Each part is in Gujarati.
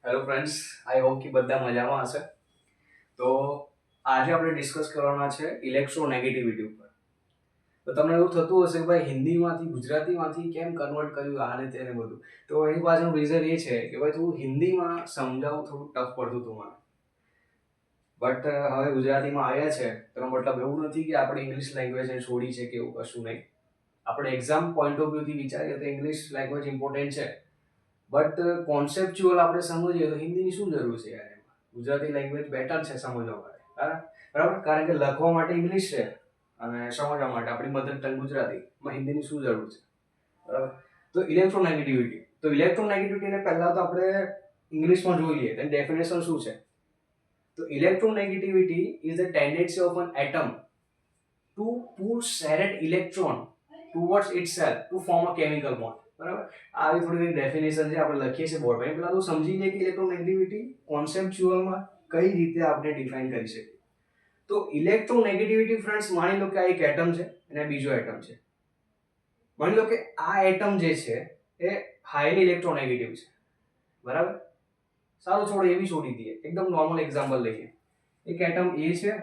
હેલો ફ્રેન્ડ્સ, આઈ હોપ કે બધા મજામાં હશે. તો આજે આપણે ડિસ્કસ કરવાના છે ઇલેક્ટ્રોનેગેટિવિટી ઉપર. તો તમને એવું થતું હશે કે ભાઈ હિન્દીમાંથી ગુજરાતીમાંથી કેમ કન્વર્ટ કર્યું આને તેને બધું. તો એની પાછળનું રીઝન એ છે કે ભાઈ થોડું હિન્દીમાં સમજાવવું થોડું ટફ પડતું હતું મને. બટ હવે ગુજરાતીમાં આવ્યા છે તેનો મતલબ એવું નથી કે આપણે ઇંગ્લિશ લેંગ્વેજને છોડી છે કે એવું કશું નહીં. આપણે એક્ઝામ પોઈન્ટ ઓફ વ્યૂથી વિચારીએ તો ઇંગ્લિશ લેંગ્વેજ ઇમ્પોર્ટન્ટ છે. બટ કોન્સેપ્ચ્યુઅલ આપણે સમજીએ તો હિન્દીની શું જરૂર છે યાર એમાં. ગુજરાતી લેંગ્વેજ બેટર છે સમજવા માટે. બરાબર, કારણ કે લખવા માટે ઇંગ્લિશ છે અને સમજવા માટે આપણી મધર ટંગ ગુજરાતીમાં હિન્દીની શું જરૂર છે. બરાબર. તો ઇલેક્ટ્રોનેગેટિવિટીને પહેલા તો આપણે ઇંગ્લિશમાં જોઈએ તેની ડેફિનેશન શું છે. તો electronegativity is the tendency of an atom to push shared electron towards itself to form a chemical bond. બરાબર, આવી થોડી ડેફિનેશન છે આપણે લખીએ છીએ બોર્ડ પર. પહેલા તો સમજી લઈએ કે ઇલેક્ટ્રોનેગેટિવિટી કોન્સેપ્ચ્યુઅલમાં કઈ રીતે આપણે ડિફાઇન કરી શકીએ. તો ઇલેક્ટ્રોનેગેટિવિટી ફ્રેન્ડ્સ, માની લો કે આ એક એટમ છે અને બીજો એટમ છે. માની લો કે આ એટમ જે છે એ હાઈલી ઇલેક્ટ્રોનેગેટિવ છે. બરાબર, સારું છોડો એ બી છોડી દઈએ, એકદમ નોર્મલ એક્ઝામ્પલ લઈએ. એક એટમ એ છે,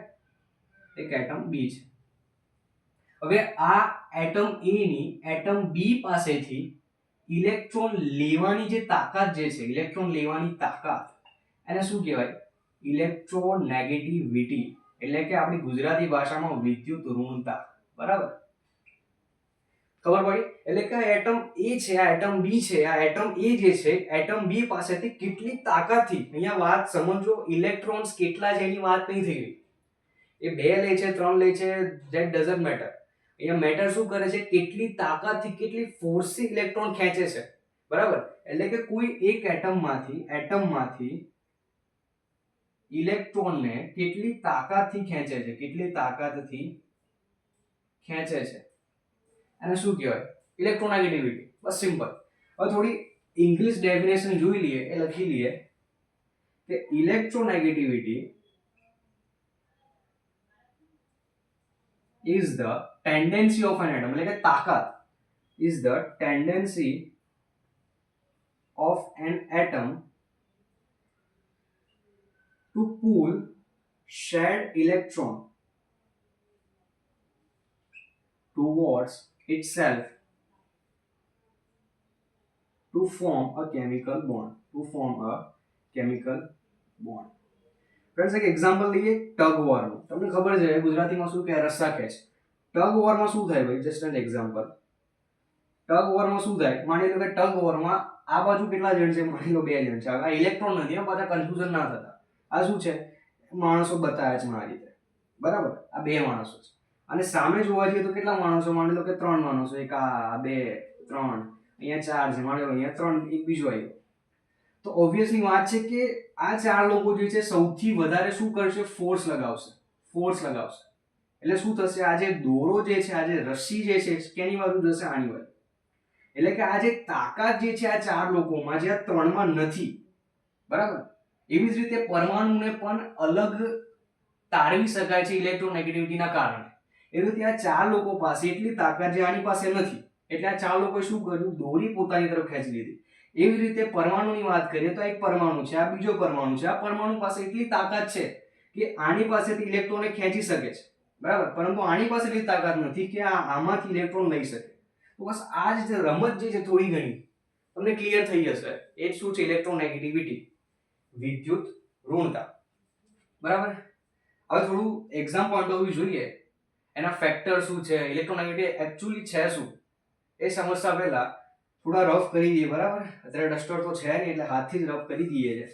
એક એટમ બી છે. હવે આ એટમ એ ની એટમ બી પાસેથી ઇલેક્ટ્રોન લેવાની જે તાકાત જે છે, ઇલેક્ટ્રોન લેવાની તાકાત, એને શું કહેવાય? ઇલેક્ટ્રોનેગેટિવિટી. એટલે કે આપણી ગુજરાતી ભાષામાં વિદ્યુત ઋણતા. બરાબર, ખબર પડી? એટલે કે આ એટમ એ છે, આ એટમ બી છે, આ એટમ એ જે છે એટમ બી પાસેથી કેટલી તાકાતથી, અહીંયા વાત સમજો, ઇલેક્ટ્રોન્સ કેટલા છે એની વાત નહીં થઈ રહી. એ 2 લે છે, 3 લે છે, ધેટ ડઝન્ટ મેટર. અહીંયા મેટર શું કરે છે? કેટલી તાકાતથી, કેટલી ફોર્સથી ઇલેક્ટ્રોન ખેંચે છે. બરાબર, એટલે કે કોઈ એક એટમમાંથી ઇલેક્ટ્રોનને કેટલી તાકાતથી ખેંચે છે, કેટલી તાકાતથી ખેંચે છે, અને શું કહેવાય? ઇલેક્ટ્રોનેગેટિવિટી. બસ સિમ્પલ. હવે થોડી ઇંગ્લિશ ડેફિનેશન જોઈ લઈએ, એ લખી લઈએ કે electronegativity is the tendency of an atom, એટલે કે તાકાત, is the tendency of an atom to pull shared electron towards itself to form a chemical bond. Friends, એક એક્ઝામ્પલ લઈએ ટગ વોરનું. તમને ખબર છે ગુજરાતીમાં શું કહે? રસ્સા ખેંચ. ટગ વોરમાં શું થાય ભાઈ? Just an example. ટગ વોરમાં શું થાય? માની લો કે ટગ વોરમાં આ બાજુ કેટલા જણ છે? માની લો 2 જણ છે. હવે આ ઇલેક્ટ્રોન નથી, પાછા કન્ફ્યુઝન ના થતા. આ શું છે? માણસો બતાવ્યા છે મારી રીતે. બરાબર, આ 2 માણસો છે. અને સામે જોવા જઈએ તો કેટલા માણસો? માની લો કે 3 માણસો. એક આ 2 3, અહીંયા 4 છે. માની લો અહીંયા 3, એક બીજો આવ્યો. તો ઓબ્વિયસલી વાત છે કે આ 4 લોકો જે છે સૌથી વધારે શું કરશે? ફોર્સ લગાવશે. એટલે શું થશે? આ જે દોરો જે છે, આ જે રસ્સી જે છે, કેની બાજુ જશે? આની બાજુ. એટલે કે આ જે તાકાત જે છે આ 4 લોકોમાં, જે આ 3માં નથી. બરાબર, એવી જ રીતે પરમાણુને પણ અલગ તારવી શકાય છે ઇલેક્ટ્રોનેગેટિવિટીના કારણે. એવી રીતે આ 4 લોકો પાસે એટલી તાકાત જે આની પાસે નથી. એટલે આ 4 લોકોએ શું કર્યું? દોરી પોતાની તરફ ખેંચી લીધી. એવી રીતે પરમાણુની વાત કરીએ તો એક પરમાણુ છે, આ બીજો પરમાણુ છે. આ પરમાણુ પાસે એટલી તાકાત છે કે આની પાસેથી ઇલેક્ટ્રોનને ખેંચી શકે છે. બરાબર, પરંતુ આની પાસે એટલી તાકાત નથી કે આમાંથી ઇલેક્ટ્રોન લઈ શકે. તો બસ આ જ રમત જે છે થોડી ઘણી તમને ક્લિયર થઈ જશે. એ શું છે? ઇલેક્ટ્રોનેગેટિવિટી, વિદ્યુત ઋણતા. બરાબર, હવે થોડું એક્ઝામ પોઈન્ટ ઓફ વ્યૂ જોઈએ. એના ફેક્ટર શું છે, ઇલેક્ટ્રોનેગેટિવિટી એકચ્યુઅલી છે શું, એ સમજતા પહેલા થોડા રફ કરી દઈએ. બરાબર, અત્યારે ડસ્ટર તો છે નહીં એટલે હાથથી જ રફ કરી દઈએ છે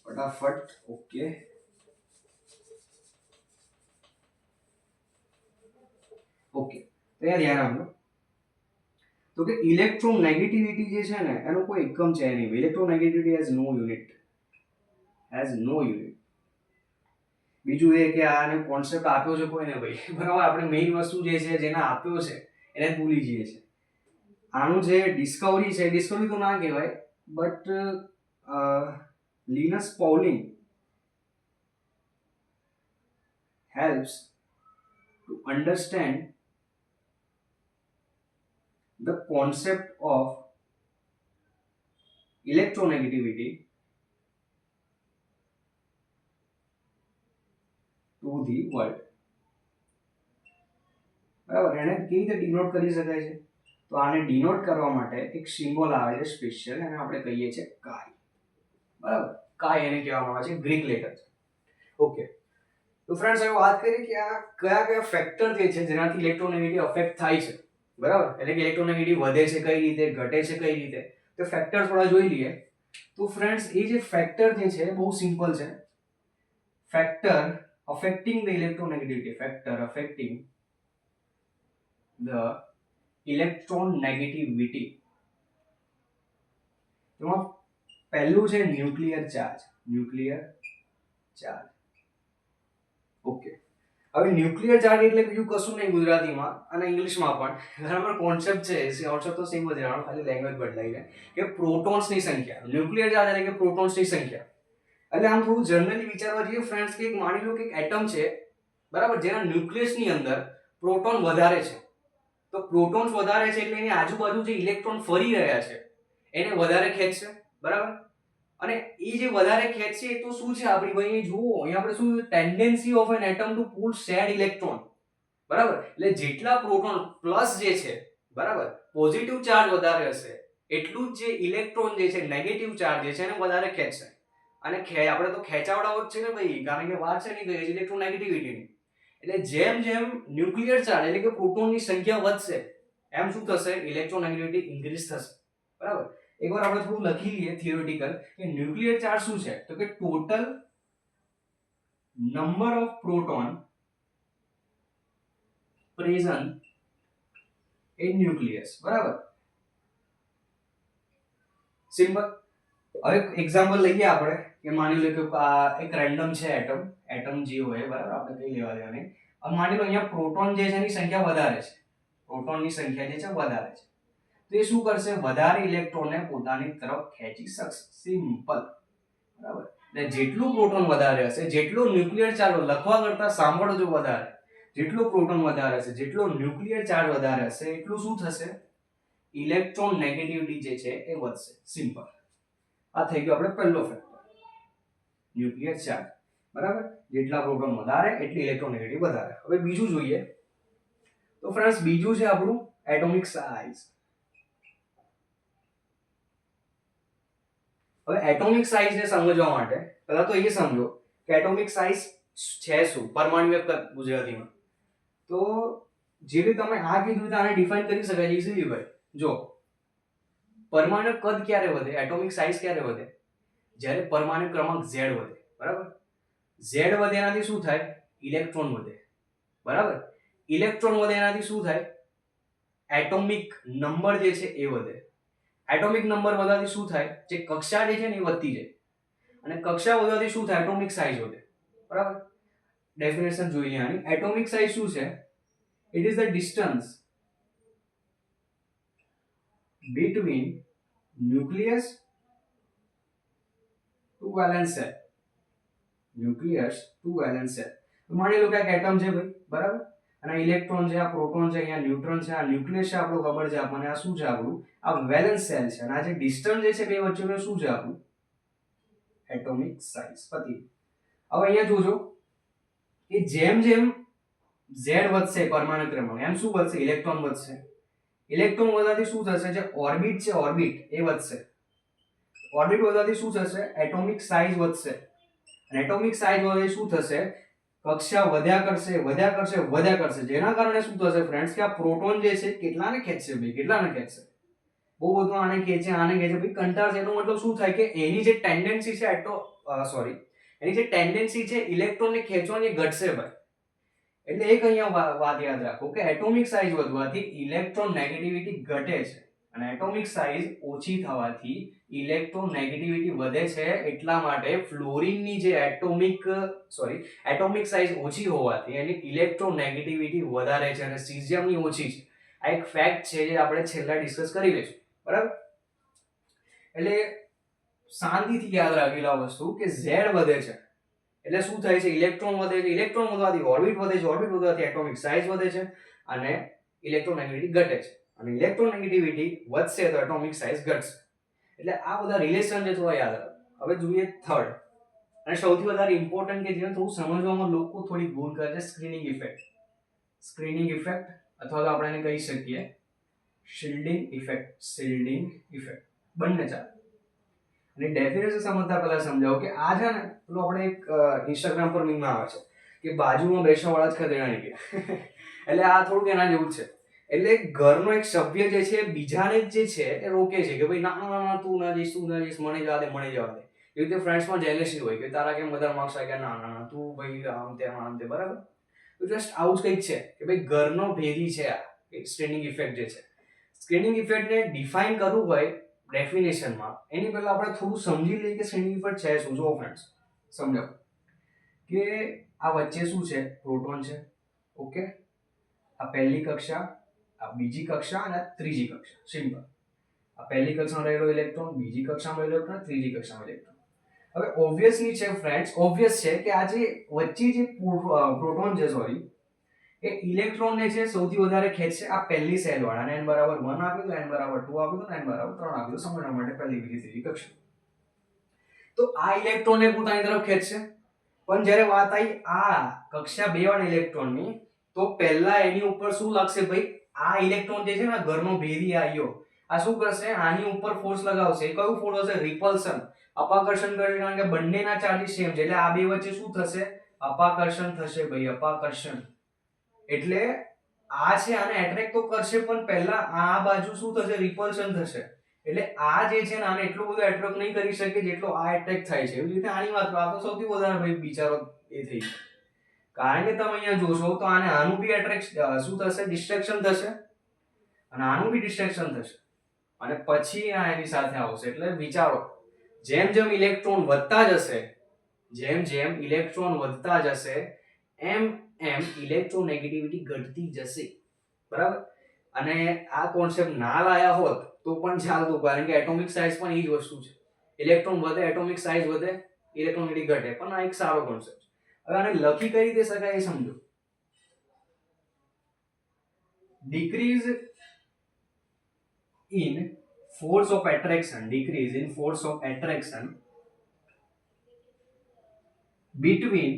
ફટાફટ. ઓકે, તો અહીંયા ધ્યાન આપજો. તો કે ઇલેક્ટ્રોનેગેટિવિટી જે છે ને એનો કોઈ એકમ છે નહીં. Electronegativity has no unit. બીજું એ કે આને કોન્સેપ્ટ આપ્યો છે કોઈને ભાઈ. બરાબર, આપણે મેઇન વસ્તુ જે છે જેને આપ્યો છે એને ભૂલી જઈએ છે. આનું જે ડિસ્કવરી છે, ડિસ્કવરી તો ના કહેવાય, but Linus Pauling helps to understand the concept of electronegativity the world. બરાબર, એને કેવી રીતે ડિનોટ કરી શકાય છે? તો આને ડિનોટ કરવા માટે એક સિમ્બોલ આવે છે સ્પેશિયલ, એને આપણે કહીએ છીએ કાય. બરાબર, કાય એને કહેવામાં આવે છે, ગ્રીક લેટર છે. ઓકે, તો ફ્રેન્ડ્સ હવે વાત કરીએ કે આ કયા કયા ફેક્ટર જે છે જેનાથી ઇલેક્ટ્રોનેગેટિવ અફેક્ટ થાય છે. બરાબર, એટલે કે ઇલેક્ટ્રોનેગેટિવ વધે છે કઈ રીતે, ઘટે છે કઈ રીતે, તો ફેક્ટર થોડા જોઈ લઈએ. તો ફ્રેન્ડ્સ એ જે ફેક્ટર જે છે બહુ સિમ્પલ છે. Factor affecting the electronegativity, factor affecting the electron negativity. એમાં પહેલું છે nuclear charge. Nuclear charge. Okay, હવે ન્યુક્લિયર ચાર્જ એટલે બીજું કશું નહીં ગુજરાતીમાં અને ઇંગ્લિશમાં પણ બરાબર કોન્સેપ્ટ છે, કોન્સેપ્ટ તો સેમ જ રહેવાનો, ખાલી લેંગ્વેજ બદલાઈ છે કે પ્રોટોન્સની સંખ્યા. ન્યુક્લિયર ચાર્જ એટલે કે પ્રોટોન્સની સંખ્યા. એટલે આમ થોડું જનરલી વિચારવા જઈએ ફ્રેન્ડ્સ કે માની લો કે એક એટમ છે બરાબર, જેના ન્યુક્લિયસની અંદર પ્રોટોન વધારે છે. તો પ્રોટોન્સ વધારે છે એટલે એની આજુબાજુ જે ઇલેક્ટ્રોન ફરી રહ્યા છે એને વધારે ખેંચશે. બરાબર, અને એ જે વધારે ખેંચશે એ તો શું છે આપણી ભાઈ જુઓ અહીંયા આપણે શું tendency of an atom to pull shared electron. બરાબર, એટલે જેટલા પ્રોટોન પ્લસ જે છે બરાબર પોઝિટિવ ચાર્જ વધારે હશે એટલું જ જે ઇલેક્ટ્રોન જે છે નેગેટિવ ચાર્જ જે છે એને વધારે ખેંચશે. અને આપણે તો ખેંચાવડાવો જ છે ને ભાઈ, કારણ કે વાત છે ને કે ઇલેક્ટ્રોનેગેટિવિટીની. એટલે જેમ જેમ ન્યુક્લિયર ચાર્જ એટલે કે પ્રોટોનની સંખ્યા વધશે એમ શું થશે, ઇલેક્ટ્રોનેગેટિવિટી ઇન્ક્રીઝ થશે. બરાબર, એકવાર આપણે થોડું લખી લઈએ થિયોરિટિકલ કે ન્યુક્લિયર ચાર્જ શું છે, તો કે total number of proton present in nucleus. બરાબર, સિમ્પલ. હવે એક્ઝામ્પલ લઈએ આપણે કે માની લો કે આ એક રેન્ડમ છે એટમ જે હોય બરાબર, આપણે કઈ લેવા દેવા નહીં. હવે માની લો અહીંયા પ્રોટોન જે છે એની સંખ્યા વધારે છે, પ્રોટોનની સંખ્યા જે છે વધારે છે, તો એ શું કરશે, વધારે ઇલેક્ટ્રોનને પોતાની તરફ ખેંચી શકશે. સિમ્પલ. બરાબર, એટલે જેટલું પ્રોટોન વધારે હશે, જેટલો ન્યુક્લિયર ચાર્જ લખવા કરતા સાંભળજો વધારે, જેટલો પ્રોટોન વધારે હશે, જેટલો ન્યુક્લિયર ચાર્જ વધારે હશે એટલું શું થશે, ઇલેક્ટ્રોન નેગેટિવિટી જે છે એ વધશે. સિમ્પલ. આ થઈ ગયો આપણે પહેલો ફેક્ટર, ન્યુક્લિયર ચાર્જ. બરાબર, જેટલા પ્રોટોન વધારે એટલી ઇલેક્ટ્રોન નેગેટિવ વધારે. હવે બીજું જોઈએ તો ફ્રેન્ડ્સ બીજું છે આપણું એટોમિક સાઇઝ. હવે એટોમિક સાઇઝ ને સમજવા માટે પહેલા તો એ સમજો કે એટોમિક સાઇઝ છે શું, પરમાણુ ગુજરાતીમાં. તો જે રીતે તમે આ કીધું તો આને ડિફાઇન કરી શકાય ઇઝીલી ભાઈ. જો પરમાણુ કદ ક્યારે વધે, એટોમિક સાઇઝ ક્યારે વધે, જ્યારે પરમાણુ ક્રમાંક Z વધે. બરાબર, Z વધે એનાથી શું થાય, ઇલેક્ટ્રોન વધે. બરાબર, ઇલેક્ટ્રોન વધે એનાથી શું થાય, એટોમિક નંબર જે છે એ વધે. એટોમિક નંબર વધવાથી શું થાય, જે કક્ષા જે છે ને એ વધતી જાય, અને કક્ષા વધવાથી શું થાય, એટોમિક સાઇઝ વધે. બરાબર, ડેફિનેશન જોઈ લે આની. એટોમિક સાઇઝ શું છે, it is the distance between nucleus to valence shell. nucleus to valence shell. માની લો કે એક એટમ છે ભાઈ, બરાબર, અને ઇલેક્ટ્રોન છે, આ પ્રોટોન છે, અહીંયા ન્યુટ્રોન છે, આ ન્યુક્લિયસ છે આપણું ખબર છે આપણને, આ શું છે આપણું, આ વેલેન્સ શેલ છે, અને આ જે ડિસ્ટન્સ જે છે બે વચ્ચેનો શું છે આપણું, એટોમિક સાઇઝ. પતિ. હવે અહીંયા જોજો કે જેમ જેમ Z વધશે પરમાણુ ક્રમાંક, એમ શું વધશે, ઇલેક્ટ્રોન વધશે. ઇલેક્ટ્રોન વધવાથી શું થશે, જે ઓર્બિટ છે ઓર્બિટ એ વધશે. ઓર્બિટ વધવાથી શું થશે, એટોમિક સાઇઝ વધશે. અને એટોમિક સાઇઝ વધવાથી શું થશે, કક્ષા વધ્યા કરશે વધ્યા કરશે વધ્યા કરશે, જેના કારણે શું થશે ફ્રેન્ડ્સ કે આ પ્રોટોન જે છે કેટલાને ખેંચશે ભાઈ, કેટલાને ખેંચશે, બહુ બધું આને ખેંચે ભાઈ, કંટાળશે. એનો મતલબ શું થાય કે એની જે ટેન્ડન્સી છે એની જે ટેન્ડન્સી છે ઇલેક્ટ્રોનને ખેંચવાની ઘટશે ભાઈ. એટલે એક અહીંયા વાત યાદ રાખો કે એટોમિક સાઇઝ વધવાથી ઇલેક્ટ્રોન નેગેટિવિટી ઘટે છે, અને એટોમિક સાઇઝ ઓછી થવાથી ઇલેક્ટ્રોન નેગેટિવિટી વધે છે. એટલા માટે ફ્લોરિનની જે એટોમિક સાઇઝ ઓછી હોવાથી એની ઇલેક્ટ્રોન નેગેટિવિટી વધારે છે અને સીઝિયમની ઓછી છે. આ એક ફેક્ટ છે જે આપણે છેલ્લા ડિસ્કસ કરી લઈશું. બરાબર, એટલે શાંતિથી યાદ રાખેલા વસ્તુ કે Z વધે છે એટલે શું થાય છે, ઇલેક્ટ્રોન વધે છે, ઇલેક્ટ્રોન વધવાથી ઓર્બિટ વધે છે, ઓર્બિટ વધવાથી એટોમિક સાઇઝ વધે છે, અને ઇલેક્ટ્રોનેગેટિવિટી ઘટે છે, અને ઇલેક્ટ્રોનેગેટિવિટી વધશે તો એટોમિક સાઇઝ ઘટશે. એટલે આ બધા રિલેશન છે થોડા યાદ રાખો. હવે જોઈએ થર્ડ, અને સૌથી વધારે ઇમ્પોર્ટન્ટ કે જેને થોડું સમજવામાં લોકો થોડી ભૂલ કરે છે, સ્ક્રીનિંગ ઇફેક્ટ. સ્ક્રીનિંગ ઇફેક્ટ અથવા તો આપણે એને કહી શકીએ શિલ્ડિંગ ઇફેક્ટ. શિલ્ડિંગ ઇફેક્ટ બંને ચાલે. અને ડેફિનેશન સમજતા પહેલા સમજાવો કે આ છે ને પેલું આપણે એક ઇન્સ્ટાગ્રામ પર મીમ આવે છે કે બાજુમાં બેસવાવાળા જ ખદેડા નહીં ગયા. એટલે આ થોડુંક એના જેવું છે. એટલે ઘરનો એક સભ્ય જે છે બીજાને જે છે એ રોકે છે કે ભાઈ ના ના ના તું ના જઈશ, તું ના જઈશ, મને જવા દે, મને જવા દે. એવી રીતે ફ્રેન્ડ્સમાં જેલેસી હોય કે તારા કેમ વધારે માર્ક્સ આવ્યા, ના ના ના તું ભાઈ આમ તે બરાબર. તો જસ્ટ આવું જ કંઈક છે કે ભાઈ ઘરનો ભેદી છે આ સ્ક્રીનિંગ ઇફેક્ટ જે છે. સ્ક્રીનિંગ ઇફેક્ટને ડિફાઇન કરવું હોય ડેફિનેશનમાં એની પહેલા આપણે થોડું સમજી લઈએ કે સ્ક્રીનિંગ ઇફેક્ટ છે શું. જો ફ્રેન્ડ્સ સમજો કે આ વચ્ચે શું છે, પ્રોટોન છે. ઓકે, આ પહેલી કક્ષા, આ બીજી કક્ષા અને ત્રીજી કક્ષા. સિમ્પલ. આ પહેલી કક્ષામાં રહેલો ઇલેક્ટ્રોન, બીજી કક્ષામાં રહેલો ઇલેક્ટ્રોન, ત્રીજી કક્ષામાં ઇલેક્ટ્રોન. હવે ઓબ્વિયસલી છે ફ્રેન્ડ્સ, ઓબ્વિયસ છે કે આ જે વચ્ચે જે પ્રોટોન છે સોરી એ ઇલેક્ટ્રોનને છે સૌથી વધારે ખેંચશે આ પહેલી સેલ વાળાને. n બરાબર 1 આપ્યું તો n બરાબર 2 આપ્યું તો n બરાબર 3 આપ્યું તો સમજવા માટે પહેલી બીજી ત્રીજી કક્ષા. તો આ ઇલેક્ટ્રોનને પોતાની તરફ ખેંચશે. પણ જ્યારે વાત આવી આ કક્ષા 2 વાળા ઇલેક્ટ્રોનની તો પહેલા એની ઉપર શું લાગશે ભાઈ, આ ઇલેક્ટ્રોન જે છે ને ઘરનો ભેદી આયો આ શું કરશે, આની ઉપર ફોર્સ લગાવશે. એ કયું ફોર્સ હશે, રિપલ્શન, અપાકર્ષણ કરશે. કારણ કે બંનેના ચાર્જીસ સેમ છે એટલે આ બે વચ્ચે શું થશે, અપાકર્ષણ થશે ભાઈ, અપાકર્ષણ. એટલે આ છે આને એટ્રેક્ટ તો કરશે પણ પહેલા આ બાજુ શું થશે, રિપલ્શન થશે. એટલે આ જે છે ને આને એટલું બધું એટ્રેક્ટ નહીં કરી શકે જેટલો આ એટ્રેક્ટ થાય છે. એવી રીતે આની વાત કરો, આ તો સૌથી વધારે ભાઈ બિચારો એ થઈ ગયો. કારણ કે તમે અહીંયા જોશો તો આને આનું બી એટ્રેક્ટ શું થશે, ડિસ્ટ્રેક્શન થશે અને આનું બી ડિસ્ટ્રેક્શન થશે અને પછી આ એની સાથે આવશે. એટલે વિચારો જેમ જેમ ઇલેક્ટ્રોન વધતા જશે, જેમ જેમ ઇલેક્ટ્રોન વધતા જશે એમ એમ ઇલેક્ટ્રોનેગેટિવિટી ઘટતી જશે. બરાબર. અને આ કોન્સેપ્ટ ના લાયા હોત તો પણ ચાલતું, કારણ કે એટોમિક સાઇઝ પણ એ જ વસ્તુ છે. ઇલેક્ટ્રોન વધે, એટોમિક સાઇઝ વધે, ઇલેક્ટ્રોનેગેટિવિટી ઘટે. પણ આ એક સારો કોન્સેપ્ટ. હવે આને લખી કઈ રીતે શકાય એ સમજો. Decrease in force of attraction, decrease in force of attraction between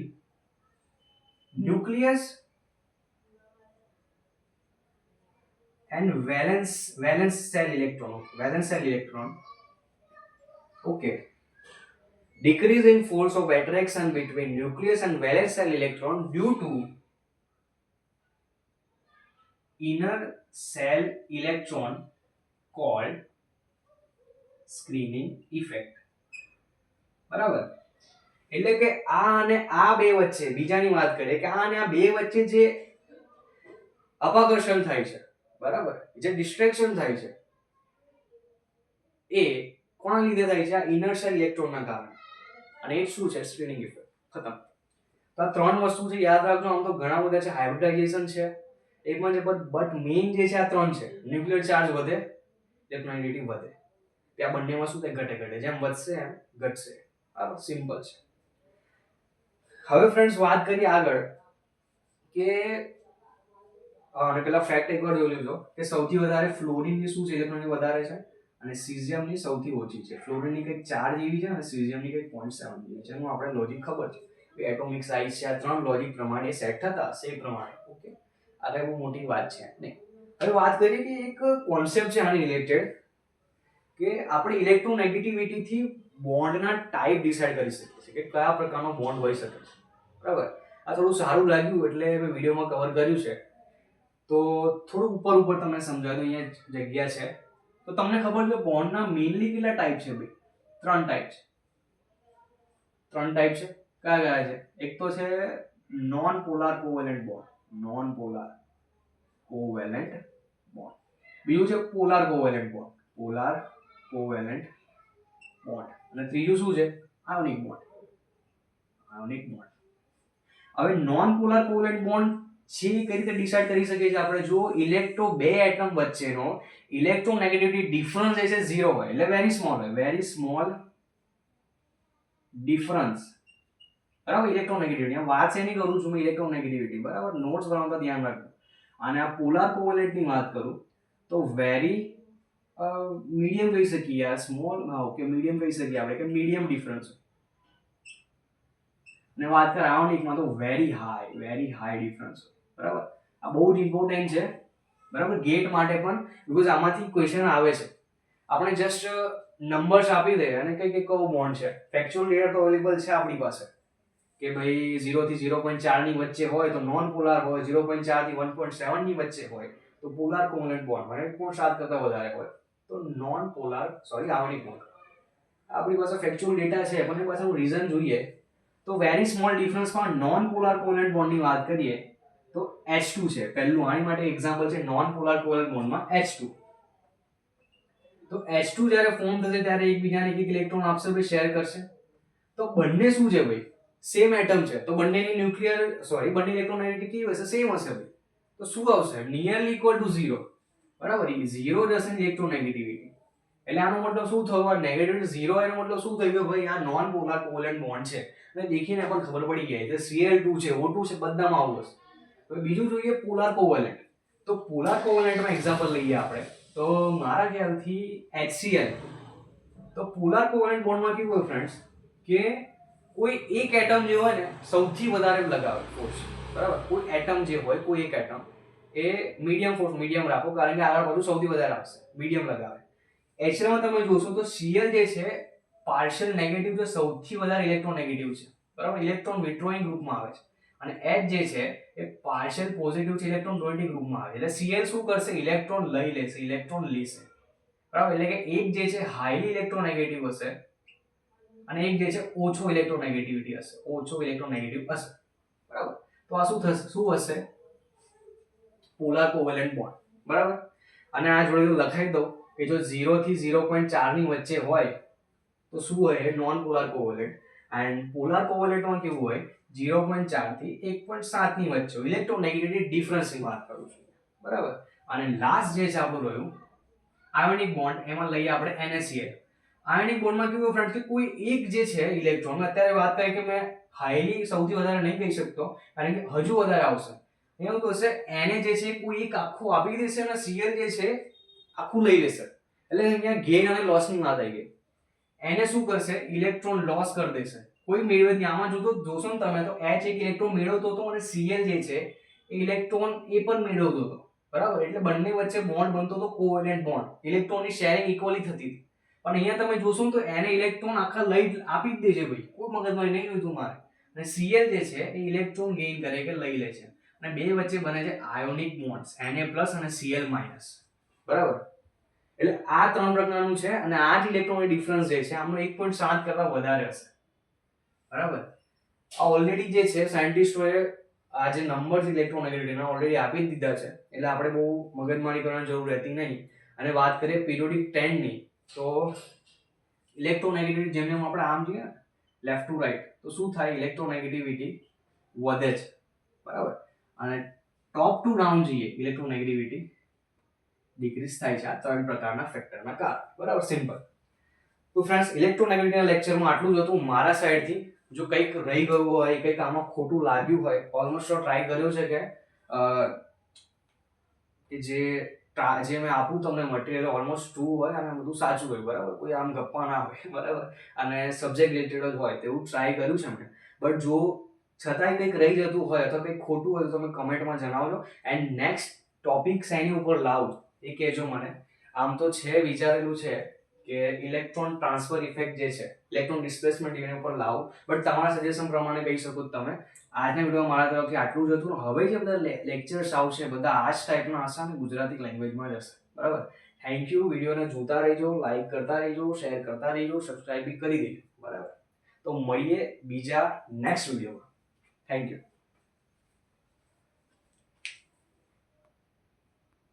nucleus and valence cell electron. Okay, decrease in force of attraction between nucleus and valence cell electron due to inner cell electron called screening effect. બરાબર. એટલે કે આ અને આ બે વચ્ચે બીજાની વાત કરીએ કે આ અને આ બે વચ્ચે જે અપાકર્ષણ થાય છે, બરાબર, જે ડિસ્ટ્રેક્શન થાય છે એ કોના લીધે થાય છે, આ ઇનર સેલ ઇલેક્ટ્રોનના કારણે. અને એ શું છે, સ્ક્રીનિંગ ઇફેક્ટ. ખતમ. તો આ ત્રણ વસ્તુ છે, યાદ રાખજો. આમ તો ઘણા બધા છે, હાઇબ્રિડાઇઝેશન છે એકમાં છે, બટ મેઇન જે છે આ ત્રણ છે. ન્યુક્લિયર ચાર્જ વધે, ઇલેક્ટ્રોનેગેટિવિટી વધે. ત્યાં બંનેમાં શું થાય, ઘટે. જેમ વધશે એમ ઘટશે. બરાબર, સિમ્પલ છે. હવે ફ્રેન્ડ્સ વાત કરીએ આગળ કે અને પેલા ફેક્ટ એકવાર જોઈ લેજો કે સૌથી વધારે ફ્લોરિનની શું છે, ઇલેક્ટ્રોનની વધારે છે અને સીઝિયમની સૌથી ઓછી છે. ફ્લોરિનની કંઈક 4 જેવી છે અને સીઝિયમની કંઈક 0.7 જેવી છે. એનું આપણે લોજિક ખબર છે, એટોમિક સાઇઝ છે. આ ત્રણ લોજિક પ્રમાણે સેટ થતા હશે એ પ્રમાણે. ઓકે, આ કઈ બહુ મોટી વાત છે નહીં. હવે વાત કરીએ કે એક કોન્સેપ્ટ છે આની રિલેટેડ કે આપણે ઇલેક્ટ્રોનેગેટિવિટી થી બોન્ડના ટાઈપ ડિસાઈડ કરી શકીએ છીએ કે કયા પ્રકારનો બોન્ડ હોઈ શકે છે. બરાબર. આ થોડું સારું લાગ્યું એટલે મેં વિડીયોમાં કવર કર્યું છે. તો થોડું ઉપર તમને સમજાવ્યું. અહીંયા જગ્યા છે તો તમને ખબર છે બોન્ડના મેઇનલી કેટલા ટાઈપ છે ભાઈ? 3 ટાઈપ છે. 3 ટાઈપ છે. કયા છે? એક તો છે non polar covalent bond. Non polar covalent bond. બીજું છે polar covalent bond. Polar covalent bond. અને ત્રીજું શું છે? Ionic bond. Ionic bond. હવે નોન પોલાર કોવેલેન્ટ બોન્ડ છે કઈ રીતે ડિસાઈડ કરી શકીએ છીએ આપણે? જો ઇલેક્ટ્રો બે એટમ વચ્ચેનો ઇલેક્ટ્રોનેગેટિવિટી ડિફરન્સ છે 0 હોય એટલે વેરી સ્મોલ હોય, વેરી સ્મોલ ડિફરન્સ. બરાબર, ઇલેક્ટ્રોનેગેટિવિટી વાત છે નહીં કરું છું મેં ઇલેક્ટ્રોનેગેટિવિટી. બરાબર, નોટ્સ બનાવતા ધ્યાન રાખજો. અને આ પોલાર કોવેલેન્ટની વાત કરું તો વેરી મીડિયમ કહી શકીએ, આ સ્મોલ, ઓકે મીડિયમ કહી શકીએ આપણે કે મીડિયમ ડિફરન્સ. અને વાત કરીએ આયોનિકમાં તો વેરી હાઈ ડિફરન્સ, બરાબર. આ બહુ જ ઇમ્પોર્ટન્ટ છે, બરાબર, ગેટ માટે પણ, બીકોઝ આમાંથી ક્વેશ્ચન આવે છે. આપણે જસ્ટ નંબર્સ આપી દઈએ અને કઈ કયો બોન્ડ છે, ફેક્ચ્યુઅલ ડેટા તો અવેલેબલ છે આપણી પાસે કે ભાઈ 0 થી 0.4 ની વચ્ચે હોય તો નોન પોલાર હોય, 0.4 થી 1.7 ની વચ્ચે હોય તો પોલાર કોવેલેન્ટ બોન્ડ હોય, 1.7 કરતા વધારે હોય તો નોન પોલાર આયોનિક બોન્ડ. આપણી પાસે ફેક્ચ્યુઅલ ડેટા છે પણ એની પાછળનું રીઝન જોઈએ તો વેરી સ્મોલ ડિફરન્સમાં નોન પોલાર કોવેલેન્ટ બોન્ડની વાત કરીએ તો H2 છે પહેલું. આની માટે એક્ઝામ્પલ છે નોન પોલાર કોવેલેન્ટ બોન્ડમાં H2. તો H2 જ્યારે ફોર્મ થશે ત્યારે એકબીજાને એક ઇલેક્ટ્રોન આપશે, ભાઈ શેર કરશે. તો બંને શું છે ભાઈ, સેમ એટમ છે તો બંનેની બંને ઇલેક્ટ્રોનેગેટિવિટી કેવી હશે, સેમ હશે ભાઈ. તો શું આવશે, નિયરલી ઇક્વલ ટુ 0, બરાબર. 0 જશે ઇલેક્ટ્રોનેગેટિવિટી, એટલે આનો મતલબ શું થયો, નેગેટિવિટી 0 એનો મતલબ શું થયું ભાઈ આ નોન પોલાર કોવેલેન્ટ બોન્ડ છે. અને દેખીને પણ ખબર પડી ગઈ છે Cl2 છે, O2 છે, બધામાં આવું હશે. હવે બીજું જોઈએ પોલાર કોવેલેન્ટ. તો પોલાર કોવેલેન્ટમાં એક્ઝામ્પલ લઈએ આપણે તો મારા ખ્યાલથી HCl. તો પોલાર કોવેલેન્ટ બોન્ડમાં કેવું હોય ફ્રેન્ડ્સ કે કોઈ એક એટમ જે હોય ને સૌથી વધારે લગાવે ફોર્સ, બરાબર. કોઈ એટમ જે હોય, કોઈ એક એટમ એ મીડિયમ રાખો કારણ કે આગળ બધું સૌથી વધારે આવશે, મીડિયમ લગાવે. HCl માં તમે જોશો તો Cl જે છે પાર્શિયલ નેગેટિવ છે, સૌથી વધારે ઇલેક્ટ્રોન નેગેટિવ છે, બરાબર, ઇલેક્ટ્રોન વિથડ્રોઈંગ ગ્રુપમાં આવે છે. અને H જે છે એ પાર્શિયલ પોઝિટિવ છે, ઇલેક્ટ્રોન ડોનેટિંગ ગ્રુપમાં આવે છે. એટલે Cl શું કરશે, ઇલેક્ટ્રોન લઈ લેશે, ઇલેક્ટ્રોન લેશે, બરાબર. એટલે કે એક જે છે હાઈલી ઇલેક્ટ્રોનેગેટિવ હશે અને એક જે છે ઓછો ઇલેક્ટ્રોનેગેટિવિટી હશે, બરાબર. તો આ શું થશે, શું હશે, પોલાર કોવેલેન્ટ બોન્ડ, બરાબર. અને આ જોડે લખાઈ દઉં કે જો 0 થી 0.4 ની વચ્ચે હોય તો શું હોય, non polar covalent. And polar કોવેલેન્ટમાં કેવું હોય, 0.4 થી 1.7 ની વચ્ચે ઇલેક્ટ્રોનેગેટિવિટી ડિફરન્સની વાત કરું છું, બરાબર. અને લાસ્ટ જે છે આપણું રહ્યું આયોનિક બોન્ડ, એમાં લઈએ આપણે NaCl. આયોનિક બોન્ડમાં કેવું ફ્રેન્ડ કે કોઈ એક જે છે ઇલેક્ટ્રોન, અત્યારે વાત કરીએ કે મેં હાઈલી સૌથી વધારે નહીં કહી શકતો કારણ કે હજુ વધારે આવશે. એવું તો હશે Na જે છે કોઈ એક આખું આપી દેશે અને Cl જે છે આખું લઈ લેશે. એટલે અહીંયા ગેઇન અને લોસ ની વાત આવી ગઈ. Na શું કરશે, ઇલેક્ટ્રોન લોસ કરી દેશે, કોઈ મેળવે નહીં. આમાં જોશો ને તમે તો H એક ઇલેક્ટ્રોન મેળવતો હતો અને Cl જે છે એ ઇલેક્ટ્રોન એ પણ મેળવતો હતો, બરાબર. એટલે બંને વચ્ચે બોન્ડ બનતો હતો કોવેલેન્ટ બોન્ડ, ઇલેક્ટ્રોનની શેરિંગ ઇક્વલી થતી હતી. પણ અહીંયા તમે જોશો તો એને ઇલેક્ટ્રોન આખા લઈ આપી જ દે છે ભાઈ, કોઈ મગજમારી નહીં જોઈતું મારે. અને Cl જે છે એ ઇલેક્ટ્રોન ગેઇન કરે કે લઈ લે છે અને બે વચ્ચે બને છે આયોનિક બોન્ડ્સ Na+ અને Cl-, બરાબર. એટલે આ ત્રણ પ્રકારનું છે અને આ જ ઇલેક્ટ્રોન ડિફરન્સ જે છે આમનો 1.7 કરતા વધારે હશે, બરાબર. આ ઓલરેડી જે છે સાયન્ટિસ્ટોએ આ જે નંબર્સ ઇલેક્ટ્રોનેગેટિવિટીના ઓલરેડી આપી જ દીધા છે, એટલે આપણે બહુ મગજમારી કરવાની જરૂર રહેતી નહીં. અને વાત કરીએ પીરિયોડિક ટ્રેન્ડની તો ઇલેક્ટ્રોનેગેટિવિટી જેમ જેમ આપણે આમ જોઈએ ને લેફ્ટ ટુ રાઈટ તો શું થાય, ઇલેક્ટ્રોનેગેટિવિટી વધે છે, બરાબર. અને ટોપ ટુ ડાઉન જઈએ ઇલેક્ટ્રોનેગેટિવિટી ડિક્રીઝ થાય છે, આ ત્રણ પ્રકારના ફેક્ટરના કારણે, બરાબર, સિમ્પલ. તો ફ્રેન્ડ્સ ઇલેક્ટ્રોનેગેટિવિટીના લેક્ચરમાં આટલું જ હતું મારા સાઈડથી. જો કંઈક રહી ગયું હોય, કંઈક આમાં ખોટું લાગ્યું હોય, ઓલમોસ્ટ ટ્રાય કર્યો છે કે જે મેં આપું તમને મટીરિયલ ઓલમોસ્ટ ટ્રુ હોય અને બધું સાચું હોય, બરાબર, કોઈ આમ ગપ્પા ના હોય, બરાબર, અને સબ્જેક્ટ રિલેટેડ જ હોય તેવું ટ્રાય કર્યું છે મેં. બટ જો છતાંય કંઈક રહી જતું હોય અથવા કંઈક ખોટું હોય તો તમે કમેન્ટમાં જણાવજો. એન્ડ નેક્સ્ટ ટોપિક શેની ઉપર લાવું એ કહેજો મને. આમ તો છે વિચારેલું છે કે ઇલેક્ટ્રોન ટ્રાન્સફર ઇફેક્ટ જે છે, ઇલેક્ટ્રોન ડિસ્પ્લેસમેન્ટ એની ઉપર લાવું, બટ તમારા સજેશન પ્રમાણે કહી શકો તમે. આજના વિડીયો મારા તરફથી આટલું જ હતું. હવે જે બધા લેક્ચર્સ આવશે બધા આ જ ટાઈપના હશે અને ગુજરાતી લેંગ્વેજમાં જ હશે, બરાબર. Thank you. વિડીયોને જોતા રહેજો, લાઈક કરતા રહેજો, શેર કરતા રહેજો, સબસ્ક્રાઇબ બી કરી દેજો, બરાબર. તો મળીએ બીજા નેક્સ્ટ વિડીયોમાં. Thank you.